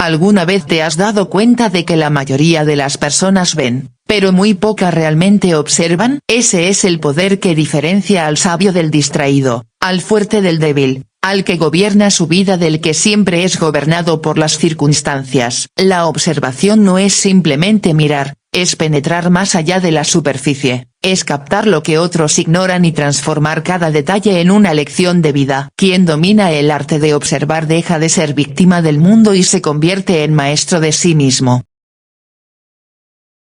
¿Alguna vez te has dado cuenta de que la mayoría de las personas ven, pero muy pocas realmente observan? Ese es el poder que diferencia al sabio del distraído, al fuerte del débil, al que gobierna su vida del que siempre es gobernado por las circunstancias. La observación no es simplemente mirar, es penetrar más allá de la superficie, es captar lo que otros ignoran y transformar cada detalle en una lección de vida. Quien domina el arte de observar deja de ser víctima del mundo y se convierte en maestro de sí mismo.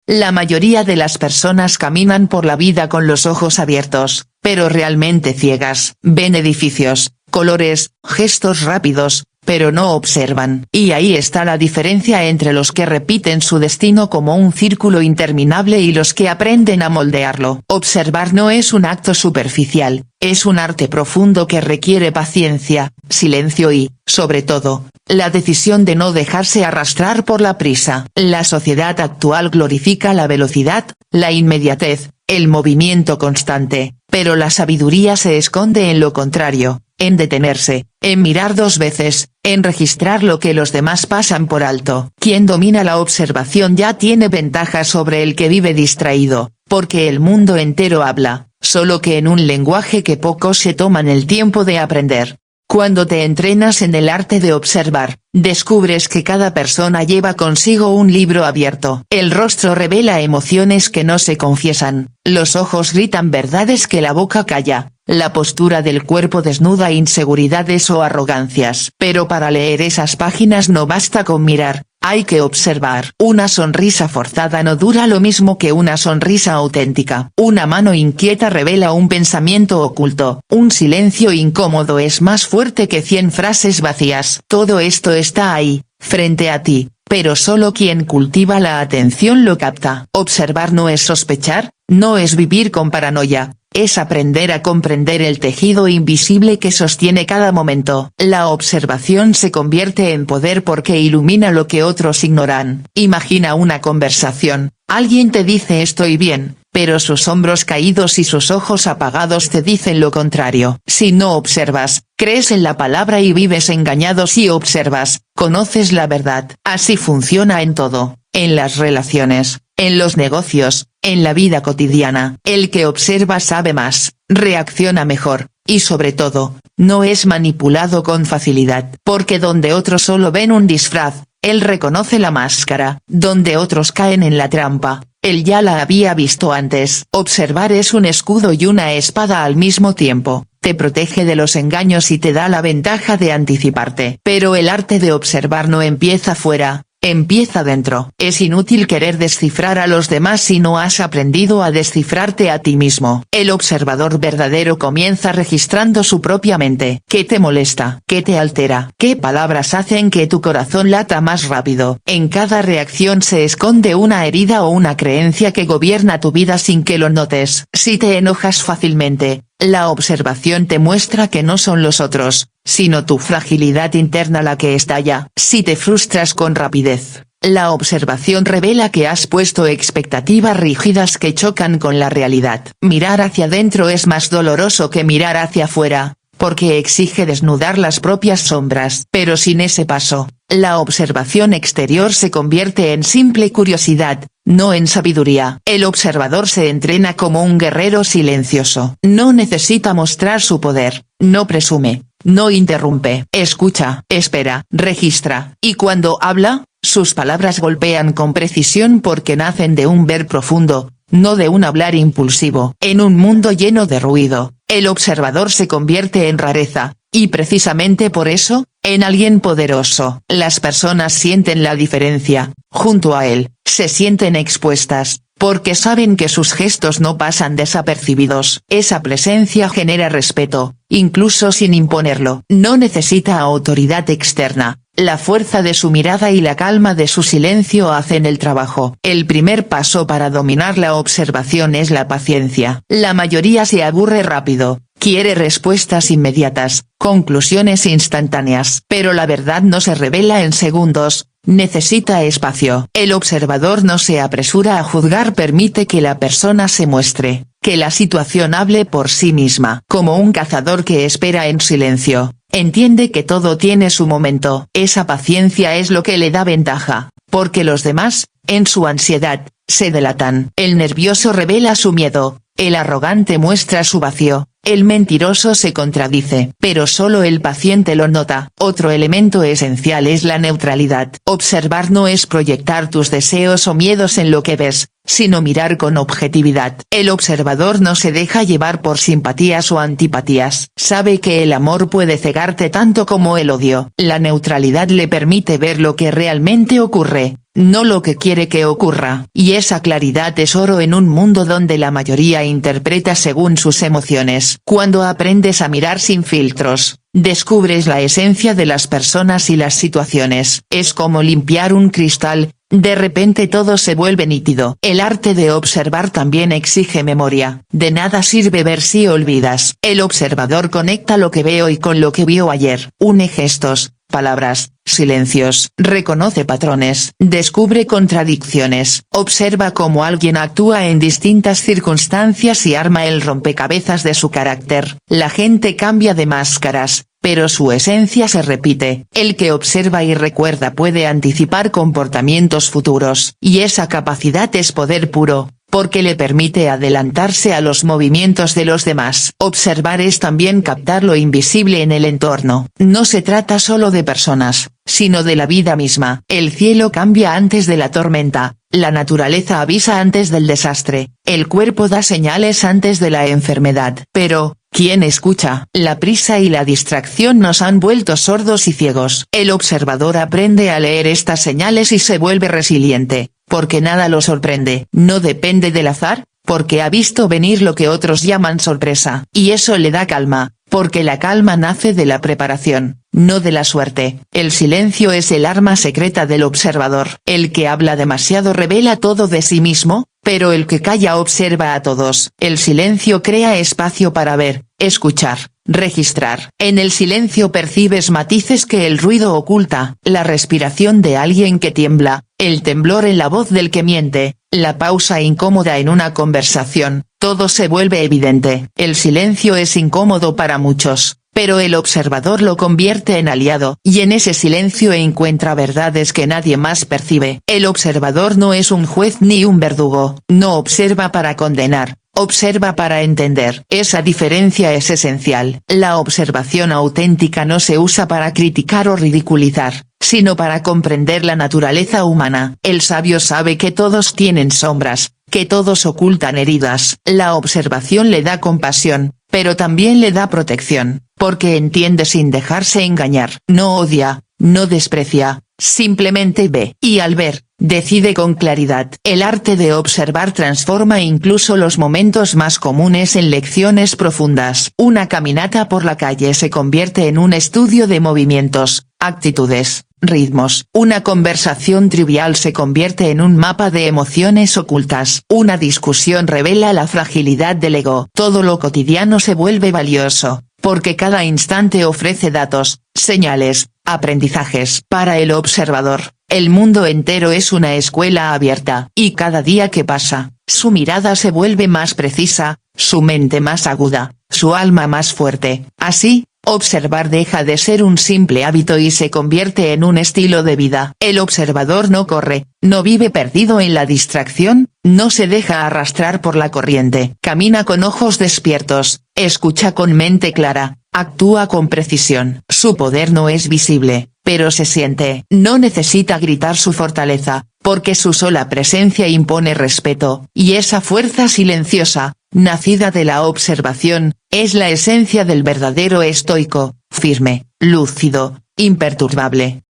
La mayoría de las personas caminan por la vida con los ojos abiertos, pero realmente ciegas. Ven edificios, colores, gestos rápidos, pero no observan. Y ahí está la diferencia entre los que repiten su destino como un círculo interminable y los que aprenden a moldearlo. Observar no es un acto superficial, es un arte profundo que requiere paciencia, silencio y, sobre todo, la decisión de no dejarse arrastrar por la prisa. La sociedad actual glorifica la velocidad, la inmediatez, el movimiento constante, pero la sabiduría se esconde en lo contrario, en detenerse, en mirar dos veces, en registrar lo que los demás pasan por alto. Quien domina la observación ya tiene ventaja sobre el que vive distraído, porque el mundo entero habla, solo que en un lenguaje que pocos se toman el tiempo de aprender. Cuando te entrenas en el arte de observar, descubres que cada persona lleva consigo un libro abierto. El rostro revela emociones que no se confiesan, los ojos gritan verdades que la boca calla, la postura del cuerpo desnuda inseguridades o arrogancias. Pero para leer esas páginas no basta con mirar, hay que observar. Una sonrisa forzada no dura lo mismo que una sonrisa auténtica. Una mano inquieta revela un pensamiento oculto. Un silencio incómodo es más fuerte que 100 frases vacías. Todo esto está ahí, frente a ti, pero solo quien cultiva la atención lo capta. Observar no es sospechar, no es vivir con paranoia. Es aprender a comprender el tejido invisible que sostiene cada momento. La observación se convierte en poder porque ilumina lo que otros ignoran. Imagina una conversación, alguien te dice estoy bien, pero sus hombros caídos y sus ojos apagados te dicen lo contrario. Si no observas, crees en la palabra y vives engañado. Si observas, conoces la verdad. Así funciona en todo, en las relaciones, en los negocios, en la vida cotidiana. El que observa sabe más, reacciona mejor, y sobre todo, no es manipulado con facilidad. Porque donde otros solo ven un disfraz, él reconoce la máscara. Donde otros caen en la trampa, él ya la había visto antes. Observar es un escudo y una espada al mismo tiempo. Te protege de los engaños y te da la ventaja de anticiparte. Pero el arte de observar no empieza fuera, empieza dentro. Es inútil querer descifrar a los demás si no has aprendido a descifrarte a ti mismo. El observador verdadero comienza registrando su propia mente. ¿Qué te molesta? ¿Qué te altera? ¿Qué palabras hacen que tu corazón lata más rápido? En cada reacción se esconde una herida o una creencia que gobierna tu vida sin que lo notes. Si te enojas fácilmente, la observación te muestra que no son los otros, sino tu fragilidad interna la que estalla. Si te frustras con rapidez, la observación revela que has puesto expectativas rígidas que chocan con la realidad. Mirar hacia adentro es más doloroso que mirar hacia afuera, porque exige desnudar las propias sombras. Pero sin ese paso, la observación exterior se convierte en simple curiosidad, no en sabiduría. El observador se entrena como un guerrero silencioso. No necesita mostrar su poder, no presume, no interrumpe. Escucha, espera, registra. Y cuando habla, sus palabras golpean con precisión porque nacen de un ver profundo, no de un hablar impulsivo. En un mundo lleno de ruido, el observador se convierte en rareza, y precisamente por eso, en alguien poderoso. Las personas sienten la diferencia, junto a él, se sienten expuestas, porque saben que sus gestos no pasan desapercibidos. Esa presencia genera respeto, incluso sin imponerlo. No necesita autoridad externa, la fuerza de su mirada y la calma de su silencio hacen el trabajo. El primer paso para dominar la observación es la paciencia. La mayoría se aburre rápido, quiere respuestas inmediatas, conclusiones instantáneas. Pero la verdad no se revela en segundos, necesita espacio. El observador no se apresura a juzgar, permite que la persona se muestre, que la situación hable por sí misma. Como un cazador que espera en silencio, Entiende que todo tiene su momento. Esa paciencia es lo que le da ventaja, porque los demás, en su ansiedad, se delatan. El nervioso revela su miedo, el arrogante muestra su vacío, el mentiroso se contradice. Pero solo el paciente lo nota. Otro elemento esencial es la neutralidad. Observar no es proyectar tus deseos o miedos en lo que ves, sino mirar con objetividad. El observador no se deja llevar por simpatías o antipatías. Sabe que el amor puede cegarte tanto como el odio. La neutralidad le permite ver lo que realmente ocurre, no lo que quiere que ocurra. Y esa claridad es oro en un mundo donde la mayoría interpreta según sus emociones. Cuando aprendes a mirar sin filtros, descubres la esencia de las personas y las situaciones. Es como limpiar un cristal. De repente todo se vuelve nítido. El arte de observar también exige memoria. De nada sirve ver si olvidas. El observador conecta lo que ve hoy con lo que vio ayer. Une gestos, palabras, silencios. Reconoce patrones. Descubre contradicciones. Observa cómo alguien actúa en distintas circunstancias y arma el rompecabezas de su carácter. La gente cambia de máscaras, pero su esencia se repite. El que observa y recuerda puede anticipar comportamientos futuros. Y esa capacidad es poder puro, porque le permite adelantarse a los movimientos de los demás. Observar es también captar lo invisible en el entorno. No se trata solo de personas, sino de la vida misma. El cielo cambia antes de la tormenta, la naturaleza avisa antes del desastre, el cuerpo da señales antes de la enfermedad. Pero, ¿quién escucha? La prisa y la distracción nos han vuelto sordos y ciegos. El observador aprende a leer estas señales y se vuelve resiliente, porque nada lo sorprende. No depende del azar, porque ha visto venir lo que otros llaman sorpresa. Y eso le da calma, porque la calma nace de la preparación, no de la suerte. El silencio es el arma secreta del observador. El que habla demasiado revela todo de sí mismo, pero el que calla observa a todos. El silencio crea espacio para ver, escuchar, registrar. En el silencio percibes matices que el ruido oculta, la respiración de alguien que tiembla, el temblor en la voz del que miente, la pausa incómoda en una conversación, todo se vuelve evidente. El silencio es incómodo para muchos, pero el observador lo convierte en aliado, y en ese silencio encuentra verdades que nadie más percibe. El observador no es un juez ni un verdugo, no observa para condenar, observa para entender. Esa diferencia es esencial. La observación auténtica no se usa para criticar o ridiculizar, sino para comprender la naturaleza humana. El sabio sabe que todos tienen sombras, que todos ocultan heridas. La observación le da compasión, pero también le da protección, porque entiende sin dejarse engañar. No odia, no desprecia, simplemente ve. Y al ver, decide con claridad. El arte de observar transforma incluso los momentos más comunes en lecciones profundas. Una caminata por la calle se convierte en un estudio de movimientos, actitudes, ritmos. Una conversación trivial se convierte en un mapa de emociones ocultas. Una discusión revela la fragilidad del ego. Todo lo cotidiano se vuelve valioso, porque cada instante ofrece datos, señales, aprendizajes. Para el observador, el mundo entero es una escuela abierta. Y cada día que pasa, su mirada se vuelve más precisa, su mente más aguda, su alma más fuerte. Así, observar deja de ser un simple hábito y se convierte en un estilo de vida. El observador no corre, no vive perdido en la distracción, no se deja arrastrar por la corriente. Camina con ojos despiertos, escucha con mente clara, actúa con precisión. Su poder no es visible, pero se siente. No necesita gritar su fortaleza, porque su sola presencia impone respeto. Y esa fuerza silenciosa, nacida de la observación, es la esencia del verdadero estoico, firme, lúcido, imperturbable.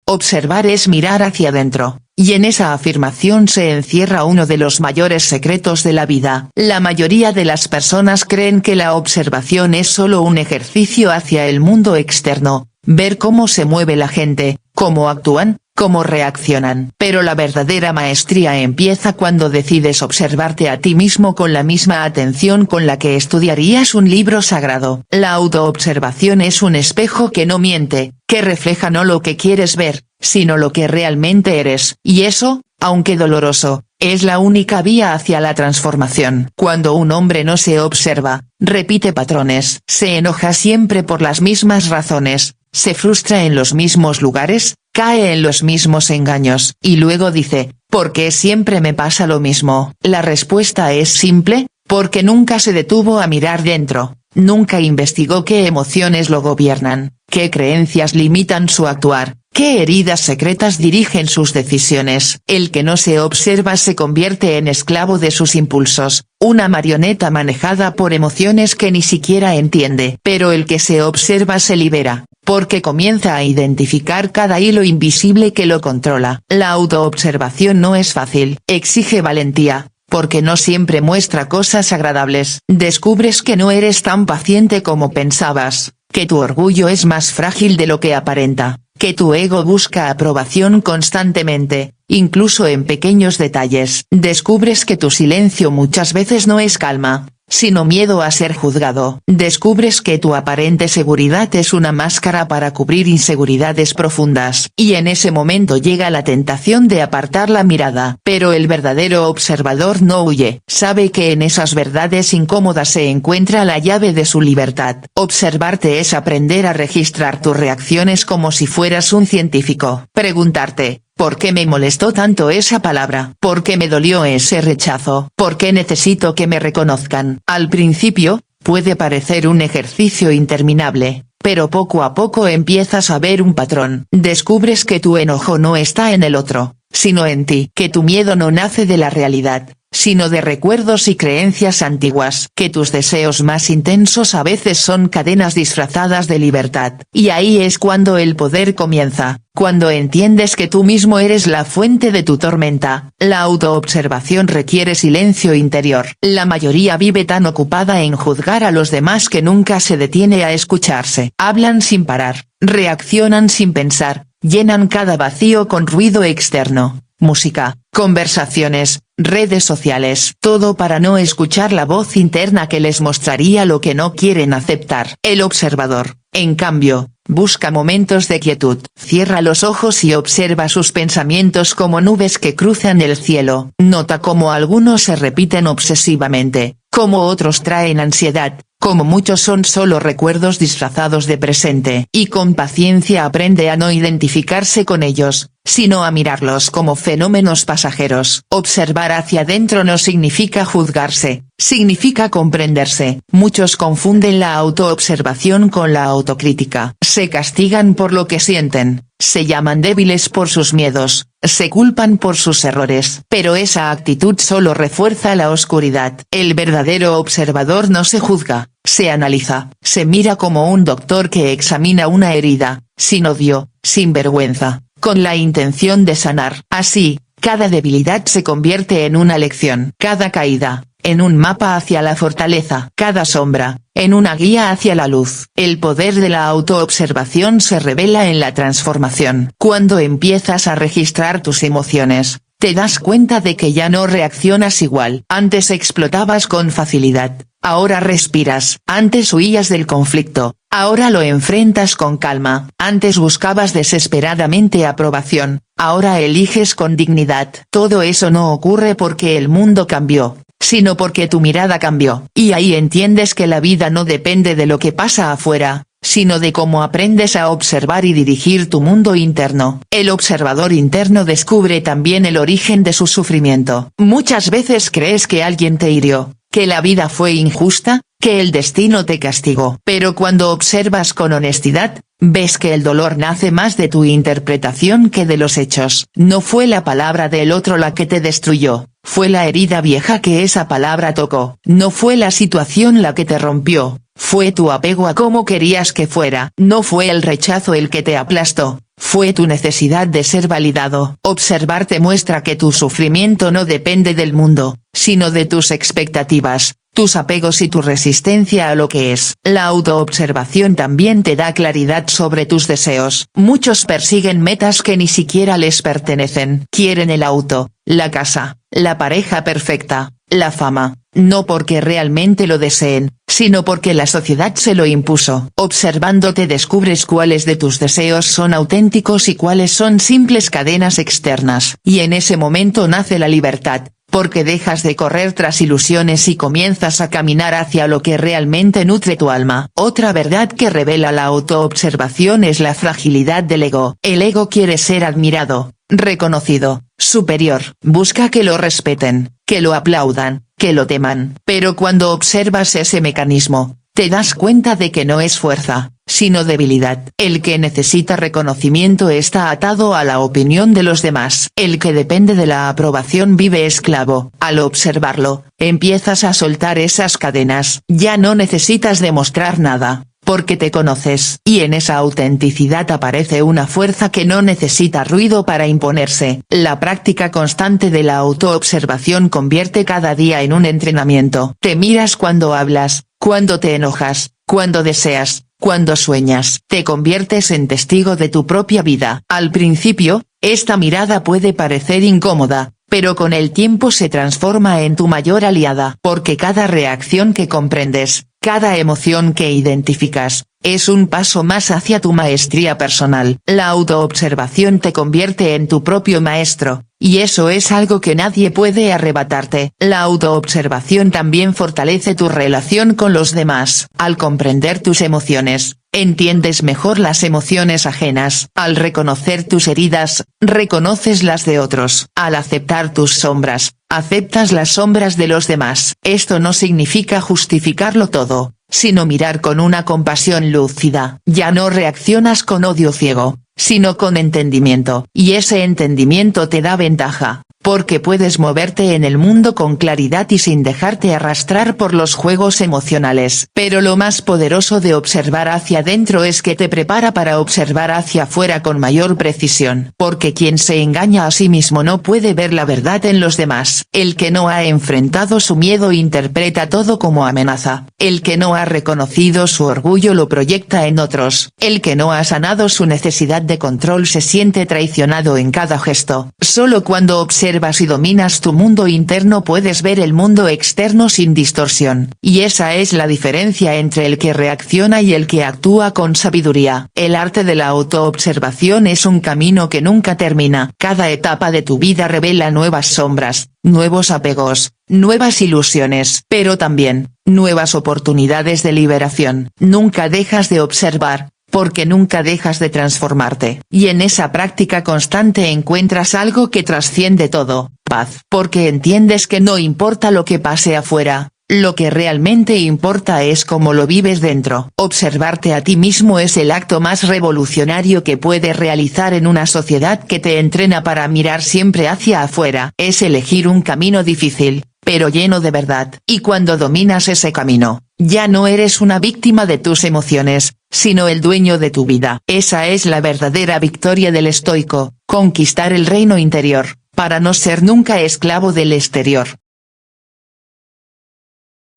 Observar es mirar hacia adentro, y en esa afirmación se encierra uno de los mayores secretos de la vida. La mayoría de las personas creen que la observación es solo un ejercicio hacia el mundo externo, ver cómo se mueve la gente, cómo actúan, cómo reaccionan. Pero la verdadera maestría empieza cuando decides observarte a ti mismo con la misma atención con la que estudiarías un libro sagrado. La autoobservación es un espejo que no miente, que refleja no lo que quieres ver, sino lo que realmente eres. Y eso, aunque doloroso, Es la única vía hacia la transformación. Cuando un hombre no se observa, repite patrones, se enoja siempre por las mismas razones, se frustra en los mismos lugares, cae en los mismos engaños, y luego dice, ¿por qué siempre me pasa lo mismo? La respuesta es simple, porque nunca se detuvo a mirar dentro, nunca investigó qué emociones lo gobiernan, qué creencias limitan su actuar, qué heridas secretas dirigen sus decisiones. El que no se observa se convierte en esclavo de sus impulsos, una marioneta manejada por emociones que ni siquiera entiende. Pero el que se observa se libera, porque comienza a identificar cada hilo invisible que lo controla. La autoobservación no es fácil, exige valentía, porque no siempre muestra cosas agradables. Descubres que no eres tan paciente como pensabas, que tu orgullo es más frágil de lo que aparenta, que tu ego busca aprobación constantemente, incluso en pequeños detalles. Descubres que tu silencio muchas veces no es calma, sino miedo a ser juzgado. Descubres que tu aparente seguridad es una máscara para cubrir inseguridades profundas. Y en ese momento llega la tentación de apartar la mirada. Pero el verdadero observador no huye. Sabe que en esas verdades incómodas se encuentra la llave de su libertad. Observarte es aprender a registrar tus reacciones como si fueras un científico. Preguntarte, ¿por qué me molestó tanto esa palabra? ¿Por qué me dolió ese rechazo? ¿Por qué necesito que me reconozcan? Al principio, puede parecer un ejercicio interminable, pero poco a poco empiezas a ver un patrón. Descubres que tu enojo no está en el otro, sino en ti. Que tu miedo no nace de la realidad, sino de recuerdos y creencias antiguas. Que tus deseos más intensos a veces son cadenas disfrazadas de libertad. Y ahí es cuando el poder comienza, cuando entiendes que tú mismo eres la fuente de tu tormenta. La autoobservación requiere silencio interior. La mayoría vive tan ocupada en juzgar a los demás que nunca se detiene a escucharse. Hablan sin parar, reaccionan sin pensar, llenan cada vacío con ruido externo, música, conversaciones, redes sociales, todo para no escuchar la voz interna que les mostraría lo que no quieren aceptar. El observador, en cambio, busca momentos de quietud. Cierra los ojos y observa sus pensamientos como nubes que cruzan el cielo. Nota cómo algunos se repiten obsesivamente, cómo otros traen ansiedad, como muchos son solo recuerdos disfrazados de presente. Y con paciencia aprende a no identificarse con ellos, sino a mirarlos como fenómenos pasajeros. Observar hacia adentro no significa juzgarse, significa comprenderse. Muchos confunden la autoobservación con la autocrítica. Se castigan por lo que sienten, se llaman débiles por sus miedos, se culpan por sus errores. Pero esa actitud solo refuerza la oscuridad. El verdadero observador no se juzga, se analiza, se mira como un doctor que examina una herida, sin odio, sin vergüenza, con la intención de sanar. Así, cada debilidad se convierte en una lección. Cada caída, en un mapa hacia la fortaleza. Cada sombra, en una guía hacia la luz. El poder de la autoobservación se revela en la transformación. Cuando empiezas a registrar tus emociones, te das cuenta de que ya no reaccionas igual. Antes explotabas con facilidad, ahora respiras. Antes huías del conflicto, ahora lo enfrentas con calma. Antes buscabas desesperadamente aprobación, ahora eliges con dignidad. Todo eso no ocurre porque el mundo cambió, sino porque tu mirada cambió. Y ahí entiendes que la vida no depende de lo que pasa afuera, sino de cómo aprendes a observar y dirigir tu mundo interno. El observador interno descubre también el origen de su sufrimiento. Muchas veces crees que alguien te hirió, que la vida fue injusta, que el destino te castigó. Pero cuando observas con honestidad, ves que el dolor nace más de tu interpretación que de los hechos. No fue la palabra del otro la que te destruyó, fue la herida vieja que esa palabra tocó. No fue la situación la que te rompió, fue tu apego a cómo querías que fuera. No fue el rechazo el que te aplastó, fue tu necesidad de ser validado. Observarte muestra que tu sufrimiento no depende del mundo, sino de tus expectativas, tus apegos y tu resistencia a lo que es. La autoobservación también te da claridad sobre tus deseos. Muchos persiguen metas que ni siquiera les pertenecen. Quieren el auto, la casa, la pareja perfecta, la fama, no porque realmente lo deseen, sino porque la sociedad se lo impuso. Observándote descubres cuáles de tus deseos son auténticos y cuáles son simples cadenas externas. Y en ese momento nace la libertad, porque dejas de correr tras ilusiones y comienzas a caminar hacia lo que realmente nutre tu alma. Otra verdad que revela la autoobservación es la fragilidad del ego. El ego quiere ser admirado, reconocido, superior. Busca que lo respeten, que lo aplaudan, que lo teman. Pero cuando observas ese mecanismo, te das cuenta de que no es fuerza, sino debilidad. El que necesita reconocimiento está atado a la opinión de los demás. El que depende de la aprobación vive esclavo. Al observarlo, empiezas a soltar esas cadenas. Ya no necesitas demostrar nada, porque te conoces. Y en esa autenticidad aparece una fuerza que no necesita ruido para imponerse. La práctica constante de la autoobservación convierte cada día en un entrenamiento. Te miras cuando hablas, cuando te enojas, cuando deseas, cuando sueñas. Te conviertes en testigo de tu propia vida. Al principio, esta mirada puede parecer incómoda, pero con el tiempo se transforma en tu mayor aliada. Porque cada reacción que comprendes, cada emoción que identificas, es un paso más hacia tu maestría personal. La autoobservación te convierte en tu propio maestro, y eso es algo que nadie puede arrebatarte. La autoobservación también fortalece tu relación con los demás. Al comprender tus emociones, entiendes mejor las emociones ajenas. Al reconocer tus heridas, reconoces las de otros. Al aceptar tus sombras, aceptas las sombras de los demás. Esto no significa justificarlo todo, sino mirar con una compasión lúcida. Ya no reaccionas con odio ciego, sino con entendimiento. Y ese entendimiento te da ventaja, porque puedes moverte en el mundo con claridad y sin dejarte arrastrar por los juegos emocionales. Pero lo más poderoso de observar hacia adentro es que te prepara para observar hacia afuera con mayor precisión. Porque quien se engaña a sí mismo no puede ver la verdad en los demás. El que no ha enfrentado su miedo interpreta todo como amenaza. El que no ha reconocido su orgullo lo proyecta en otros. El que no ha sanado su necesidad de control se siente traicionado en cada gesto. Solo cuando observas y dominas tu mundo interno puedes ver el mundo externo sin distorsión. Y esa es la diferencia entre el que reacciona y el que actúa con sabiduría. El arte de la autoobservación es un camino que nunca termina. Cada etapa de tu vida revela nuevas sombras, nuevos apegos, nuevas ilusiones, pero también, nuevas oportunidades de liberación. Nunca dejas de observar, porque nunca dejas de transformarte. Y en esa práctica constante encuentras algo que trasciende todo, paz. Porque entiendes que no importa lo que pase afuera, lo que realmente importa es cómo lo vives dentro. Observarte a ti mismo es el acto más revolucionario que puedes realizar en una sociedad que te entrena para mirar siempre hacia afuera. Es elegir un camino difícil, pero lleno de verdad. Y cuando dominas ese camino, ya no eres una víctima de tus emociones, sino el dueño de tu vida. Esa es la verdadera victoria del estoico, conquistar el reino interior, para no ser nunca esclavo del exterior.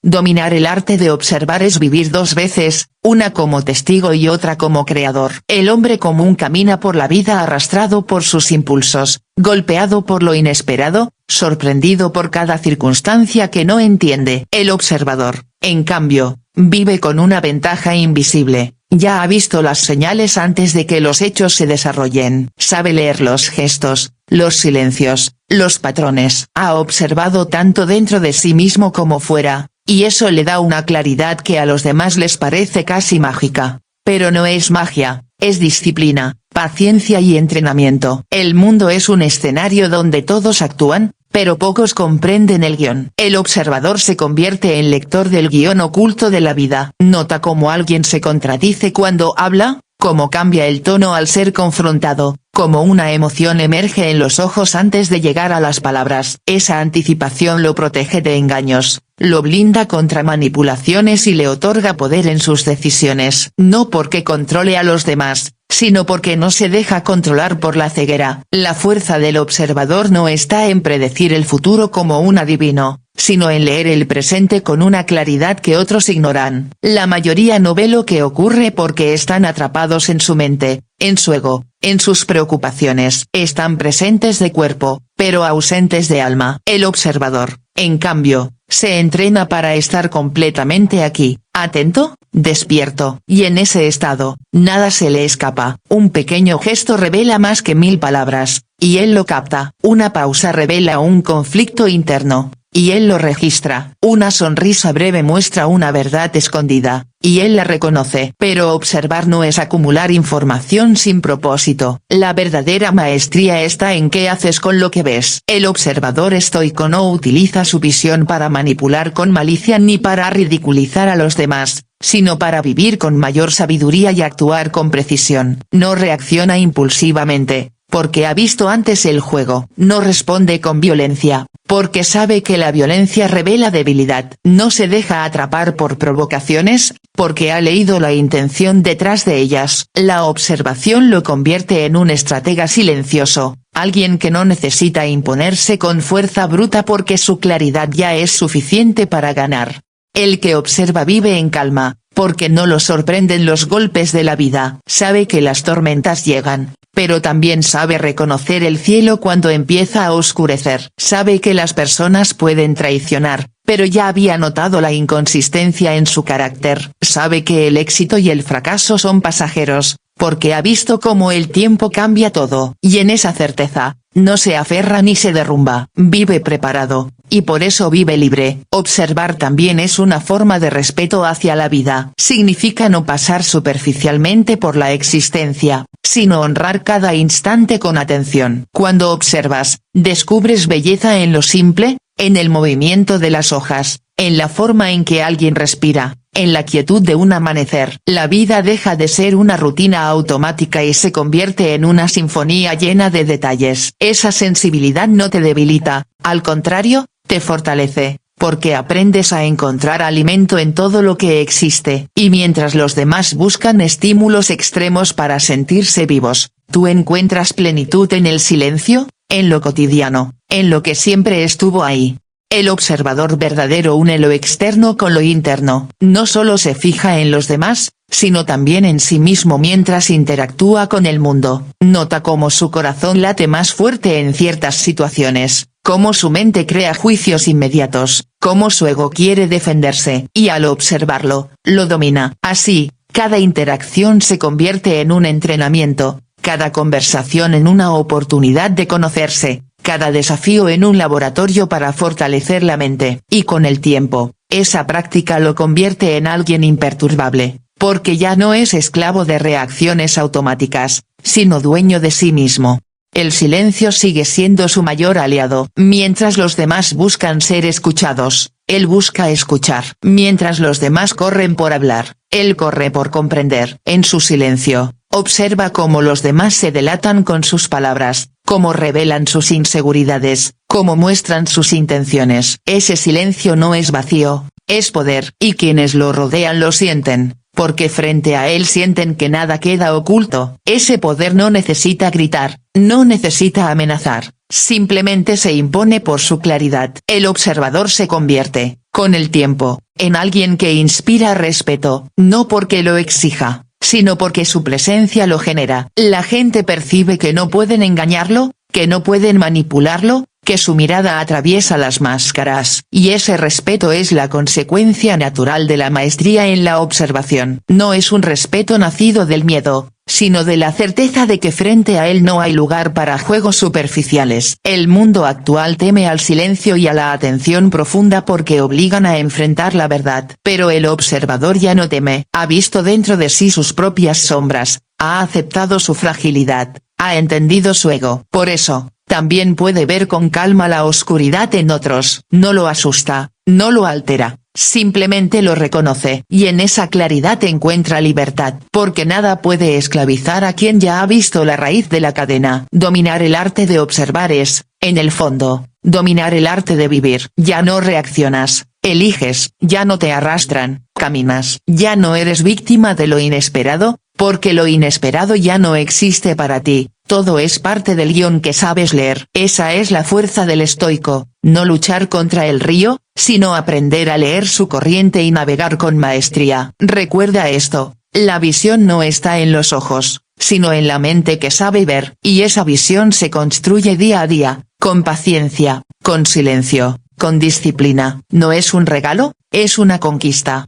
Dominar el arte de observar es vivir dos veces, una como testigo y otra como creador. El hombre común camina por la vida arrastrado por sus impulsos, golpeado por lo inesperado, sorprendido por cada circunstancia que no entiende. El observador, en cambio, vive con una ventaja invisible. Ya ha visto las señales antes de que los hechos se desarrollen. Sabe leer los gestos, los silencios, los patrones. Ha observado tanto dentro de sí mismo como fuera, y eso le da una claridad que a los demás les parece casi mágica. Pero no es magia, es disciplina, paciencia y entrenamiento. El mundo es un escenario donde todos actúan, pero pocos comprenden el guión. El observador se convierte en lector del guión oculto de la vida. Nota cómo alguien se contradice cuando habla, cómo cambia el tono al ser confrontado, cómo una emoción emerge en los ojos antes de llegar a las palabras. Esa anticipación lo protege de engaños, lo blinda contra manipulaciones y le otorga poder en sus decisiones. No porque controle a los demás, sino porque no se deja controlar por la ceguera. La fuerza del observador no está en predecir el futuro como un adivino, sino en leer el presente con una claridad que otros ignoran. La mayoría no ve lo que ocurre porque están atrapados en su mente, en su ego, en sus preocupaciones. Están presentes de cuerpo, pero ausentes de alma. El observador, en cambio, Se entrena para estar completamente aquí, atento, despierto, y en ese estado, nada se le escapa. Un pequeño gesto revela más que 1000 palabras, y él lo capta. Una pausa revela un conflicto interno, y él lo registra. Una sonrisa breve muestra una verdad escondida, y él la reconoce. Pero observar no es acumular información sin propósito. La verdadera maestría está en qué haces con lo que ves. El observador estoico no utiliza su visión para manipular con malicia ni para ridiculizar a los demás, sino para vivir con mayor sabiduría y actuar con precisión. No reacciona impulsivamente, porque ha visto antes el juego. No responde con violencia, porque sabe que la violencia revela debilidad. No se deja atrapar por provocaciones, porque ha leído la intención detrás de ellas. La observación lo convierte en un estratega silencioso, alguien que no necesita imponerse con fuerza bruta porque su claridad ya es suficiente para ganar. El que observa vive en calma, porque no lo sorprenden los golpes de la vida. Sabe que las tormentas llegan, pero también sabe reconocer el cielo cuando empieza a oscurecer. Sabe que las personas pueden traicionar, pero ya había notado la inconsistencia en su carácter. Sabe que el éxito y el fracaso son pasajeros, porque ha visto cómo el tiempo cambia todo. Y en esa certeza, no se aferra ni se derrumba. Vive preparado, y por eso vive libre. Observar también es una forma de respeto hacia la vida. Significa no pasar superficialmente por la existencia, sino honrar cada instante con atención. Cuando observas, descubres belleza en lo simple, en el movimiento de las hojas, en la forma en que alguien respira, en la quietud de un amanecer. La vida deja de ser una rutina automática y se convierte en una sinfonía llena de detalles. Esa sensibilidad no te debilita, al contrario, te fortalece, porque aprendes a encontrar alimento en todo lo que existe. Y mientras los demás buscan estímulos extremos para sentirse vivos, tú encuentras plenitud en el silencio, en lo cotidiano, en lo que siempre estuvo ahí. El observador verdadero une lo externo con lo interno. No solo se fija en los demás, sino también en sí mismo mientras interactúa con el mundo. Nota cómo su corazón late más fuerte en ciertas situaciones, cómo su mente crea juicios inmediatos, cómo su ego quiere defenderse. Y al observarlo, lo domina. Así, cada interacción se convierte en un entrenamiento, cada conversación en una oportunidad de conocerse, cada desafío en un laboratorio para fortalecer la mente. Y con el tiempo, esa práctica lo convierte en alguien imperturbable, porque ya no es esclavo de reacciones automáticas, sino dueño de sí mismo. El silencio sigue siendo su mayor aliado. Mientras los demás buscan ser escuchados, él busca escuchar. Mientras los demás corren por hablar, él corre por comprender. En su silencio, observa cómo los demás se delatan con sus palabras, cómo revelan sus inseguridades, cómo muestran sus intenciones. Ese silencio no es vacío, es poder. Y quienes lo rodean lo sienten, porque frente a él sienten que nada queda oculto. Ese poder no necesita gritar, no necesita amenazar, simplemente se impone por su claridad. El observador se convierte, con el tiempo, en alguien que inspira respeto, no porque lo exija, sino porque su presencia lo genera. La gente percibe que no pueden engañarlo, que no pueden manipularlo, que su mirada atraviesa las máscaras. Y ese respeto es la consecuencia natural de la maestría en la observación. No es un respeto nacido del miedo, sino de la certeza de que frente a él no hay lugar para juegos superficiales. El mundo actual teme al silencio y a la atención profunda porque obligan a enfrentar la verdad. Pero el observador ya no teme. Ha visto dentro de sí sus propias sombras, ha aceptado su fragilidad, ha entendido su ego. Por eso, también puede ver con calma la oscuridad en otros. No lo asusta, no lo altera, simplemente lo reconoce. Y en esa claridad encuentra libertad. Porque nada puede esclavizar a quien ya ha visto la raíz de la cadena. Dominar el arte de observar es, en el fondo, dominar el arte de vivir. Ya no reaccionas, eliges. Ya no te arrastran, caminas. Ya no eres víctima de lo inesperado, porque lo inesperado ya no existe para ti. Todo es parte del guión que sabes leer. Esa es la fuerza del estoico, no luchar contra el río, sino aprender a leer su corriente y navegar con maestría. Recuerda esto, la visión no está en los ojos, sino en la mente que sabe ver. Y esa visión se construye día a día, con paciencia, con silencio, con disciplina. ¿No es un regalo? Es una conquista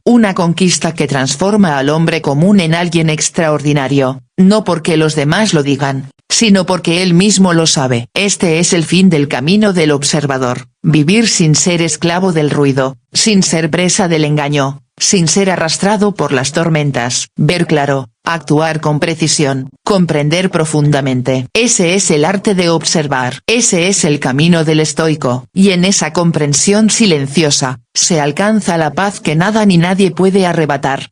que transforma al hombre común en alguien extraordinario, no porque los demás lo digan, sino porque él mismo lo sabe. Este es el fin del camino del observador, vivir sin ser esclavo del ruido, sin ser presa del engaño, sin ser arrastrado por las tormentas. Ver claro, actuar con precisión, comprender profundamente. Ese es el arte de observar. Ese es el camino del estoico. Y en esa comprensión silenciosa, se alcanza la paz que nada ni nadie puede arrebatar.